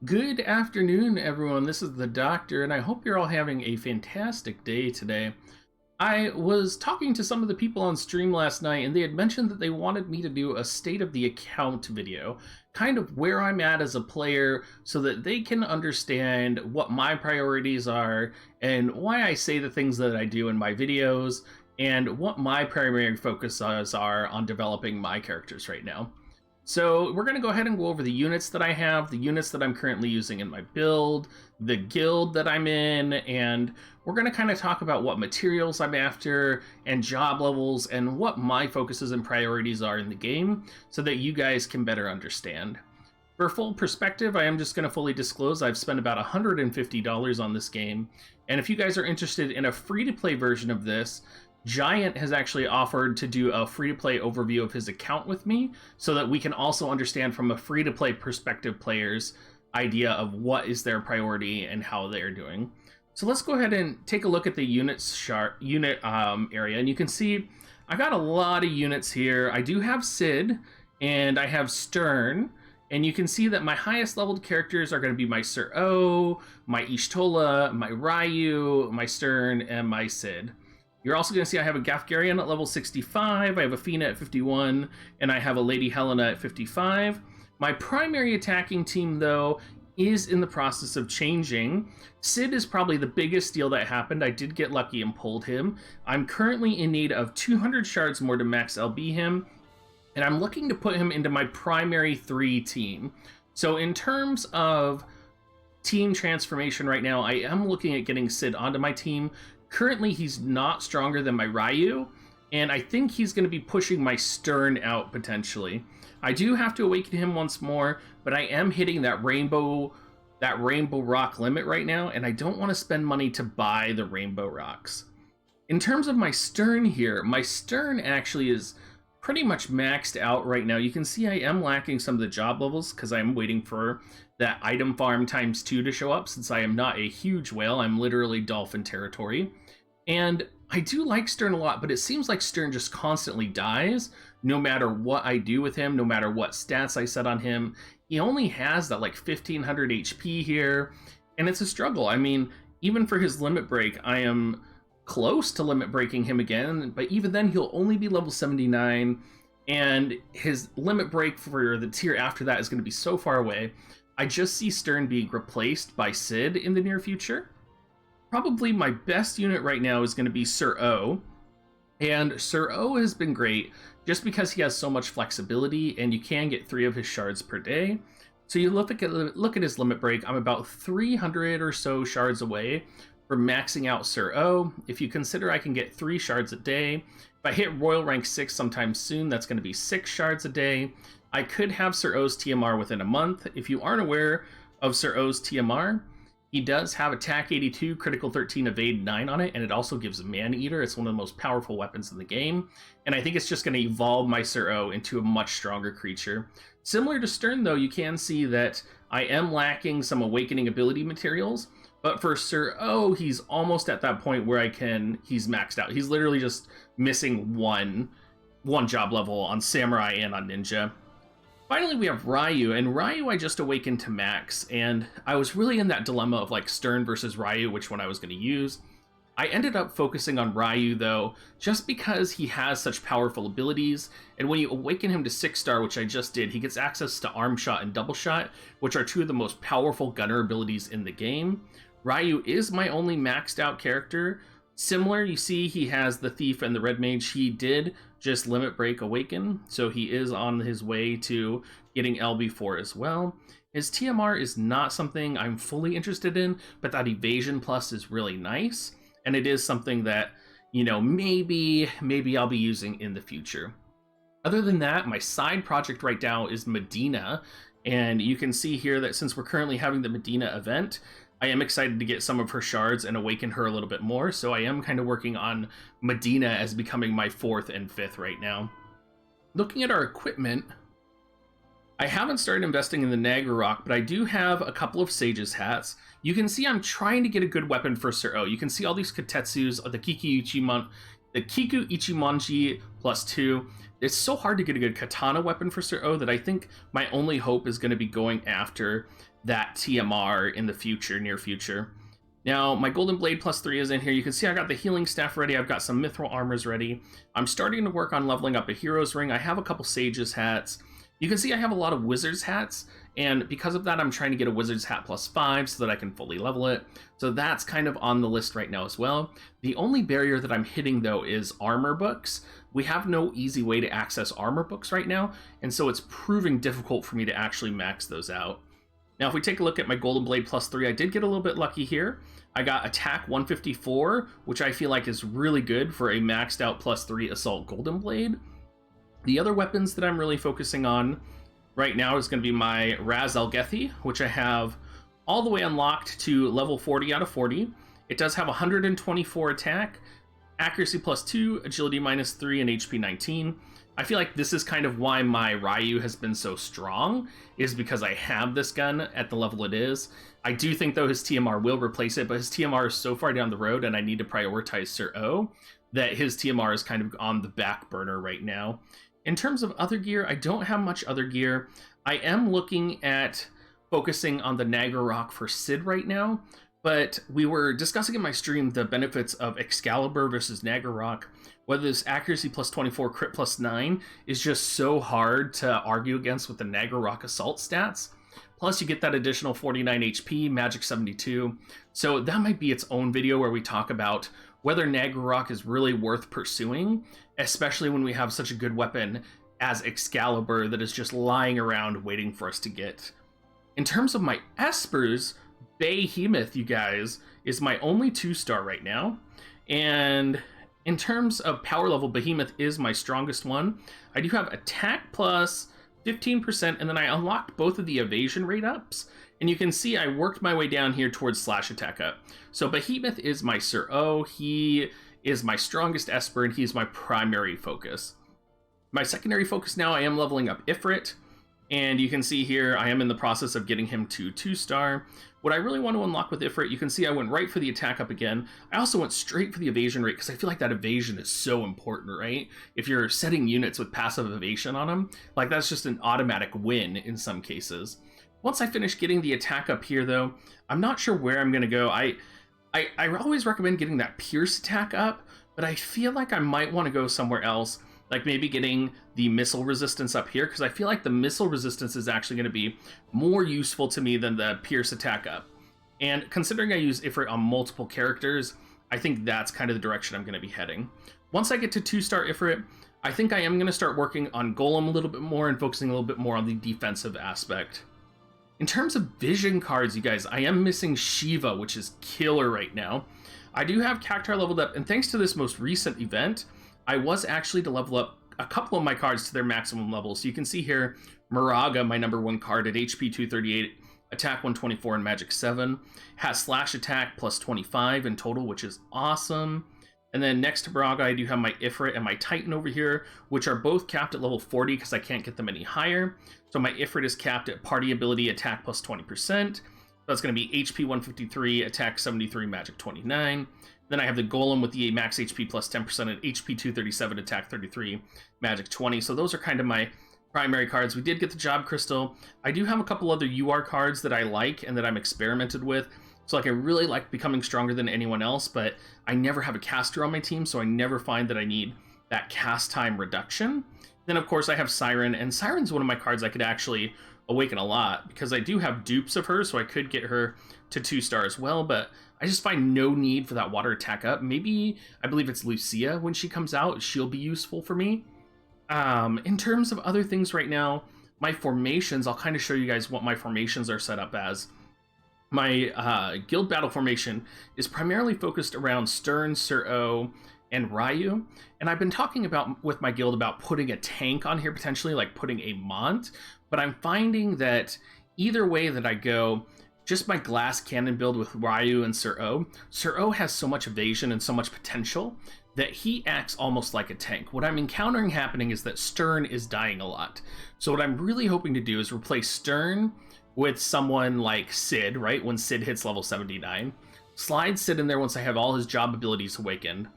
Good afternoon, everyone. This is the Doctor, and I hope you're all having a fantastic day today. I was talking to some of the people on stream last night, and they had mentioned that they wanted me to do a state of the account video, kind of where I'm at as a player, so that they can understand what my priorities are and why I say the things that I do in my videos, and what my primary focuses are on developing my characters right now. So we're going to go ahead and go over the units that I have, the units that I'm currently using in my build, the guild that I'm in, and we're going to kind of talk about what materials I'm after and job levels and what my focuses and priorities are in the game so that you guys can better understand. For full perspective, I am just going to fully disclose I've spent about $150 on this game, and if you guys are interested in a free-to-play version of this, Giant has actually offered to do a free-to-play overview of his account with me so that we can also understand from a free-to-play perspective player's idea of what is their priority and how they're doing. So let's go ahead and take a look at the unit area, and you can see I got a lot of units here. I do have Sid, and I have Stern, and you can see that my highest leveled characters are going to be my Sir O, my Ishtola, my Ryu, my Stern, and my Sid. You're also going to see I have a Gafgarian at level 65, I have a Fina at 51, and I have a Lady Helena at 55. My primary attacking team, though, is in the process of changing. Sid is probably the biggest deal that happened. I did get lucky and pulled him. I'm currently in need of 200 shards more to max LB him, and I'm looking to put him into my primary 3 team. So in terms of team transformation right now, I am looking at getting Sid onto my team. Currently, he's not stronger than my Ryu, and I think he's going to be pushing my Stern out potentially. I do have to awaken him once more, but I am hitting that rainbow rock limit right now, and I don't want to spend money to buy the rainbow rocks. In terms of my Stern here, my Stern actually is pretty much maxed out right now. You can see I am lacking some of the job levels because I am waiting for that item farm times 2 to show up, since I am not a huge whale. I'm literally dolphin territory. And I do like Stern a lot, but it seems like Stern just constantly dies no matter what I do with him, no matter what stats I set on him. He only has that like 1500 HP here, and it's a struggle. I mean, even for his limit break, I am close to limit breaking him again, but even then he'll only be level 79, and his limit break for the tier after that is going to be so far away. I just see Stern being replaced by Sid in the near future. Probably my best unit right now is going to be Sir O. And Sir O has been great just because he has so much flexibility, and you can get 3 of his shards per day. So you look at his limit break, I'm about 300 or so shards away from maxing out Sir O. If you consider I can get 3 shards a day, if I hit Royal Rank 6 sometime soon, that's going to be 6 shards a day. I could have Sir O's TMR within a month. If you aren't aware of Sir O's TMR, he does have Attack 82, Critical 13, Evade 9 on it, and it also gives a Man-Eater. It's one of the most powerful weapons in the game, and I think it's just going to evolve my Sir O into a much stronger creature. Similar to Stern, though, you can see that I am lacking some Awakening ability materials, but for Sir O, he's almost at that point where he's maxed out. He's literally just missing one job level on Samurai and on Ninja. Finally, we have Ryu, and Ryu I just awakened to max, and I was really in that dilemma of like Stern versus Ryu, which one I was going to use. I ended up focusing on Ryu, though, just because he has such powerful abilities, and when you awaken him to 6-star, which I just did, he gets access to Arm Shot and Double Shot, which are 2 of the most powerful gunner abilities in the game. Ryu is my only maxed out character. Similar, you see he has the Thief and the Red Mage. He did just limit break awaken, so he is on his way to getting LB4 as well. His TMR is not something I'm fully interested in, but that evasion plus is really nice, and it is something that, you know, maybe I'll be using in the future. Other than that, my side project right now is Medina, and you can see here that since we're currently having the Medina event, I am excited to get some of her shards and awaken her a little bit more, so I am kind of working on Medina as becoming my 4th and 5th right now. Looking at our equipment, I haven't started investing in the Niagara Rock, but I do have a couple of Sage's hats. You can see I'm trying to get a good weapon for Sir O. You can see all these Katetsus, the Kikiyuchi The Kiku Ichimonji +2. It's so hard to get a good katana weapon for Sir O that I think my only hope is going to be going after that TMR in the future, near future. Now, my Golden Blade +3 is in here. You can see I got the healing staff ready. I've got some mithril armors ready. I'm starting to work on leveling up a hero's ring. I have a couple sages hats. You can see I have a lot of wizard's hats, and because of that, I'm trying to get a wizard's hat +5 so that I can fully level it. So that's kind of on the list right now as well. The only barrier that I'm hitting, though, is armor books. We have no easy way to access armor books right now, and so it's proving difficult for me to actually max those out. Now, if we take a look at my Golden Blade +3, I did get a little bit lucky here. I got Attack 154, which I feel like is really good for a maxed out +3 Assault Golden Blade. The other weapons that I'm really focusing on right now is going to be my Raz Algethi, which I have all the way unlocked to level 40 out of 40. It does have 124 attack, accuracy +2, agility -3, and HP 19. I feel like this is kind of why my Ryu has been so strong, is because I have this gun at the level it is. I do think, though, his TMR will replace it, but his TMR is so far down the road, and I need to prioritize Sir O, that his TMR is kind of on the back burner right now. In terms of other gear, I don't have much other gear. I am looking at focusing on the Naga Rock for Sid right now, but we were discussing in my stream the benefits of Excalibur versus Naga Rock. Whether this accuracy +24, crit +9 is just so hard to argue against with the Naga Rock assault stats. Plus, you get that additional 49 HP, magic 72. So that might be its own video where we talk about whether Naga Rock is really worth pursuing, especially when we have such a good weapon as Excalibur that is just lying around waiting for us to get. In terms of my Espers, Behemoth, you guys, is my only 2-star right now. And in terms of power level, Behemoth is my strongest one. I do have attack plus 15%, and then I unlocked both of the evasion rate ups. And you can see I worked my way down here towards slash attack up. So Behemoth is my Sir O. He is my strongest Esper, and he's my primary focus. My secondary focus now, I am leveling up Ifrit. And you can see here, I am in the process of getting him to 2-star. What I really want to unlock with Ifrit, you can see I went right for the attack up again. I also went straight for the evasion rate because I feel like that evasion is so important, right? If you're setting units with passive evasion on them, like that's just an automatic win in some cases. Once I finish getting the attack up here, though, I'm not sure where I'm going to go. I always recommend getting that Pierce attack up, but I feel like I might want to go somewhere else. Like maybe getting the missile resistance up here, because I feel like the missile resistance is actually going to be more useful to me than the Pierce attack up. And considering I use Ifrit on multiple characters, I think that's kind of the direction I'm going to be heading. Once I get to 2-star Ifrit, I think I am going to start working on Golem a little bit more and focusing a little bit more on the defensive aspect. In terms of vision cards, you guys, I am missing Shiva, which is killer right now. I do have Cactuar leveled up, and thanks to this most recent event, I was actually to level up a couple of my cards to their maximum level. So you can see here, Moraga, my number 1 card at HP 238, attack 124, and magic 7. Has slash attack plus 25 in total, which is awesome. And then next to Moraga, I do have my Ifrit and my Titan over here, which are both capped at level 40 because I can't get them any higher. So my Ifrit is capped at party ability attack plus 20%. That's going to be HP 153, attack 73, magic 29. Then I have the Golem with the max HP plus 10% at HP 237, attack 33, magic 20. So those are kind of my primary cards. We did get the Job Crystal. I do have a couple other UR cards that I like and that I'm experimented with. So like I really like becoming stronger than anyone else, but I never have a caster on my team, so I never find that I need that cast time reduction. Then of course I have Siren, and Siren's one of my cards I could actually awaken a lot because I do have dupes of her, so I could get her to 2-star as well, but I just find no need for that water attack up. Maybe, I believe it's Lucia when she comes out, she'll be useful for me. In terms of other things right now, my formations, I'll kind of show you guys what my formations are set up as. My guild battle formation is primarily focused around Stern, Sir O, and Ryu. And I've been talking about with my guild about putting a tank on here potentially, like putting a Mont, but I'm finding that either way that I go, just my glass cannon build with Ryu and Sir O has so much evasion and so much potential that he acts almost like a tank. What I'm encountering happening is that Stern is dying a lot. So what I'm really hoping to do is replace Stern with someone like Sid, right? When Sid hits level 79. Slide Sid in there once I have all his job abilities awakened.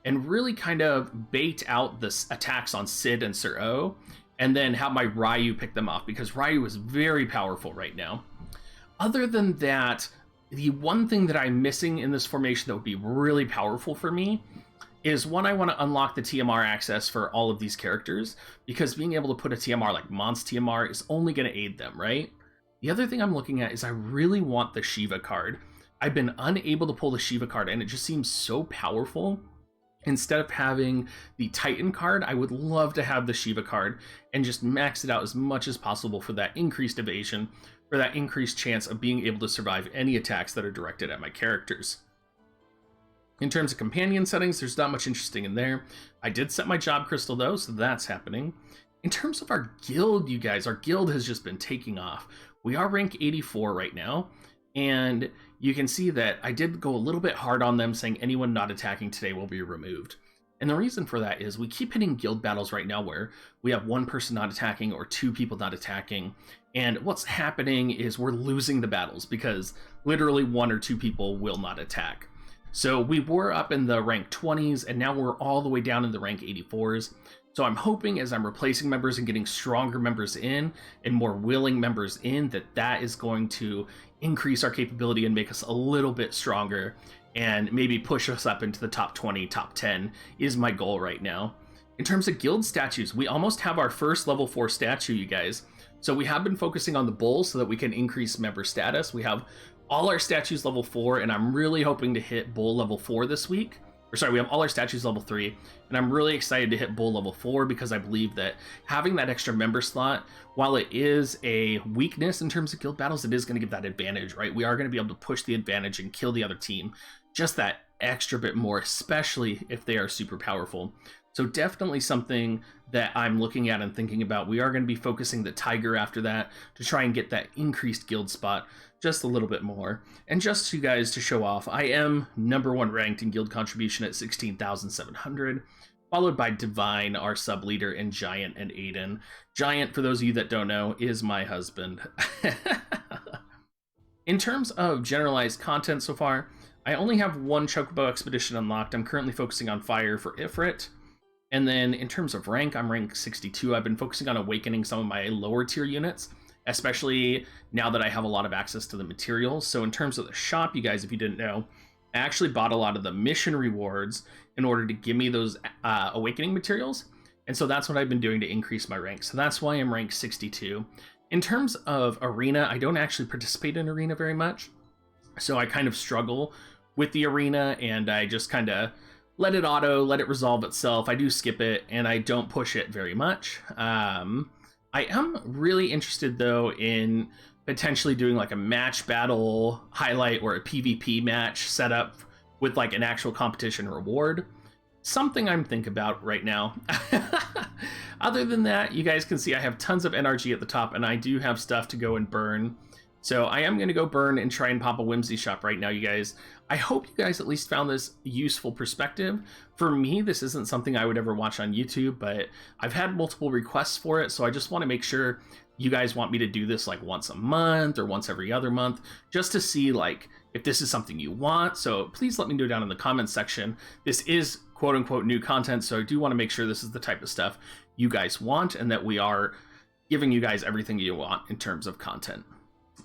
and really kind of bait out the attacks on Sid and Sir O, and then have my Ryu pick them off, because Ryu is very powerful right now. Other than that, the one thing that I'm missing in this formation that would be really powerful for me is, one, I want to unlock the TMR access for all of these characters, because being able to put a TMR like Mon's TMR is only going to aid them, right? The other thing I'm looking at is I really want the Shiva card. I've been unable to pull the Shiva card, and it just seems so powerful. Instead of having the Titan card, I would love to have the Shiva card and just max it out as much as possible for that increased evasion, for that increased chance of being able to survive any attacks that are directed at my characters. In terms of companion settings, there's not much interesting in there. I did set my job crystal though, so that's happening. In terms of our guild, you guys, our guild has just been taking off. We are rank 84 right now, and you can see that I did go a little bit hard on them, saying anyone not attacking today will be removed. And the reason for that is we keep hitting guild battles right now where we have one person not attacking or two people not attacking. And what's happening is we're losing the battles because literally one or two people will not attack. So we were up in the rank 20s, and now we're all the way down in the rank 84s. So I'm hoping, as I'm replacing members and getting stronger members in and more willing members in, that is going to increase our capability and make us a little bit stronger, and maybe push us up into the top 20, top 10 is my goal right now. In terms of guild statues, we almost have our first level 4 statue, you guys. So we have been focusing on the bull so that we can increase member status. We have all our statues level 4, and I'm really hoping to hit bull level 4 this week. Or sorry, we have all our statues level 3, and I'm really excited to hit bull level 4 because I believe that having that extra member slot, while it is a weakness in terms of guild battles, it is going to give that advantage, right? We are going to be able to push the advantage and kill the other team just that extra bit more, especially if they are super powerful. So definitely something that I'm looking at and thinking about. We are going to be focusing the Tiger after that to try and get that increased guild spot just a little bit more. And just to you guys to show off, I am #1 ranked in guild contribution at 16,700, followed by Divine, our sub leader, and Giant and Aiden. Giant, for those of you that don't know, is my husband. In terms of generalized content so far, I only have one Chocobo Expedition unlocked. I'm currently focusing on Fire for Ifrit. And then in terms of rank, I'm rank 62. I've been focusing on awakening some of my lower tier units, especially now that I have a lot of access to the materials. So in terms of the shop, you guys, if you didn't know, I actually bought a lot of the mission rewards in order to give me those awakening materials. And so that's what I've been doing to increase my rank. So that's why I'm rank 62. In terms of arena, I don't actually participate in arena very much. So I kind of struggle with the arena, and I just kind of let it resolve itself. I do skip it, and I don't push it very much. I am really interested, though, in potentially doing like a match battle highlight or a PvP match setup with like an actual competition reward. Something I'm thinking about right now. Other than that, you guys can see I have tons of NRG at the top, and I do have stuff to go and burn. So I am going to go burn and try and pop a Whimsy shop right now, you guys. I hope you guys at least found this useful perspective. For me, this isn't something I would ever watch on YouTube, but I've had multiple requests for it, so I just want to make sure you guys want me to do this like once a month or once every other month, just to see like if this is something you want. So please let me know down in the comments section. This is quote-unquote new content, so I do want to make sure this is the type of stuff you guys want and that we are giving you guys everything you want in terms of content.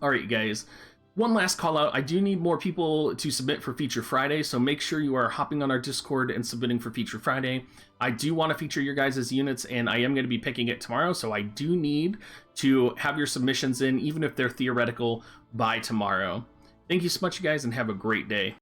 All right, you guys, one last call out. I do need more people to submit for Feature Friday, so make sure you are hopping on our Discord and submitting for Feature Friday. I do want to feature your guys' units, and I am going to be picking it tomorrow, so I do need to have your submissions in, even if they're theoretical, by tomorrow. Thank you so much, you guys, and have a great day.